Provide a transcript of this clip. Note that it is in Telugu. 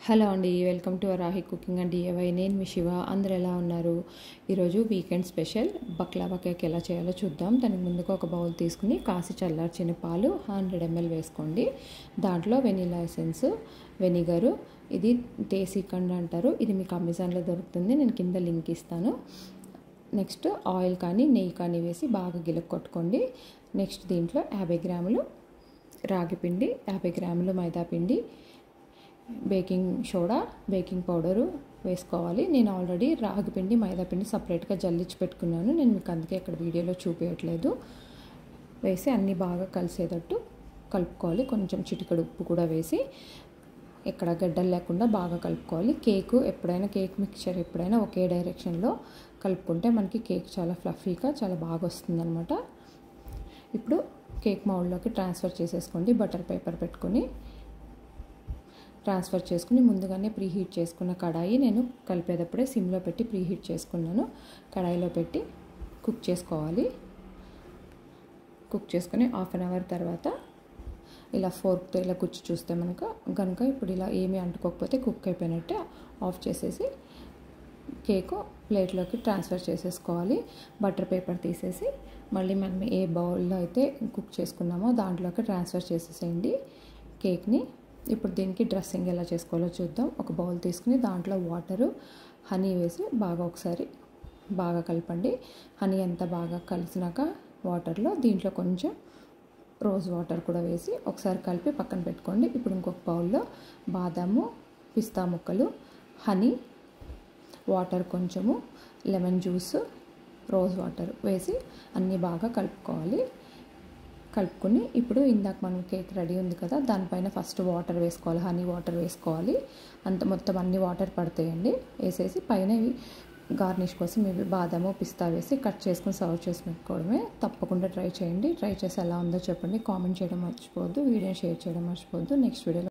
హలో అండి, welcome to Rahi cooking and DIY. నేను మీ శివ. అందరు ఎలా ఉన్నారు? ఈరోజు వీకెండ్ స్పెషల్ బక్లావా కేక్ ఎలా చేయాలో చూద్దాం. దానికి ముందుగా ఒక బౌల్ తీసుకుని కాసి చల్లార్చిన పాలు 100 ml వేసుకోండి. దాంట్లో వెనిలా ఎసెన్స్, వెనిగరు, ఇది టేసికండ్ అంటారు. ఇది మీకు అమెజాన్లో దొరుకుతుంది, నేను కింద లింక్ ఇస్తాను. నెక్స్ట్ ఆయిల్ కానీ నెయ్యి కానీ వేసి బాగా గిలక్కొట్టుకోండి. నెక్స్ట్ దీంట్లో 50 గ్రాములు రాగి పిండి, 50 గ్రాములు మైదా పిండి, బేకింగ్ సోడా, బేకింగ్ పౌడరు వేసుకోవాలి. నేను ఆల్రెడీ రాగి పిండి మైదా పిండి సపరేట్గా జల్లించి పెట్టుకున్నాను, నేను మీకు అందుకే ఇక్కడ వీడియోలో చూపించట్లేదు. వేసి అన్నీ బాగా కలిసేటట్టు కలుపుకోవాలి. కొంచెం చిటికెడు ఉప్పు కూడా వేసి ఎక్కడ గడ్డలు లేకుండా బాగా కలుపుకోవాలి. కేక్ మిక్చర్ ఎప్పుడైనా ఒకే డైరెక్షన్లో కలుపుకుంటే మనకి కేక్ చాలా ఫ్లఫీగా చాలా బాగా వస్తుందన్నమాట. ఇప్పుడు కేక్ మౌల్డ్లోకి ట్రాన్స్ఫర్ చేసేసుకోండి. బటర్ పేపర్ పెట్టుకొని ట్రాన్స్ఫర్ చేసుకుని ముందుగానే ప్రీహీట్ చేసుకున్న కడాయి నేను కలిపేటప్పుడే సిమ్లో పెట్టి ప్రీహీట్ చేసుకున్నాను. కడాయిలో పెట్టి కుక్ చేసుకోవాలి. కుక్ చేసుకుని 1/2 అవర్ తర్వాత ఇలా ఫోర్క్తో ఇలా కుచ్చి చూస్తే కనుక ఇప్పుడు ఇలా ఏమీ అంటుకోకపోతే కుక్ అయిపోయినట్టే ఆఫ్ చేసేసి కేకు ప్లేట్లోకి ట్రాన్స్ఫర్ చేసేసుకోవాలి. బటర్ పేపర్ తీసేసి మళ్ళీ మనం ఏ బౌల్లో అయితే కుక్ చేసుకున్నామో దాంట్లోకి ట్రాన్స్ఫర్ చేసేసేయండి కేక్ని. ఇప్పుడు దీనికి డ్రెస్సింగ్ ఎలా చేసుకోవాలో చూద్దాం. ఒక బౌల్ తీసుకుని దాంట్లో వాటరు, హనీ వేసి ఒకసారి బాగా కలపండి. హనీ అంతా బాగా కలిసినాక వాటర్లో దీంట్లో కొంచెం రోజ్ వాటర్ కూడా వేసి ఒకసారి కలిపి పక్కన పెట్టుకోండి. ఇప్పుడు ఇంకొక బౌల్లో బాదాము, పిస్తా ముక్కలు, హనీ, వాటర్ కొంచెము, లెమన్ జ్యూస్, రోజ్ వాటర్ వేసి అన్నీ బాగా కలుపుకోవాలి. కలుపుకొని ఇప్పుడు ఇందాక మనం కేక్ రెడీ ఉంది కదా, దానిపైన ఫస్ట్ వాటర్ వేసుకోవాలి, హనీ వాటర్ వేసుకోవాలి. మొత్తం అన్ని వాటర్ పడతాయండి. వేసేసి పైన గార్నిష్ కోసం ఇవి బాదాము, పిస్తా వేసి కట్ చేసుకుని సర్వ్ చేసి పెట్టుకోవడమే. తప్పకుండా ట్రై చేయండి. ట్రై చేసి ఎలా ఉందో చెప్పండి. కామెంట్ చేయడం మర్చిపోవద్దు. వీడియోని షేర్ చేయడం మర్చిపోవద్దు. నెక్స్ట్ వీడియోలో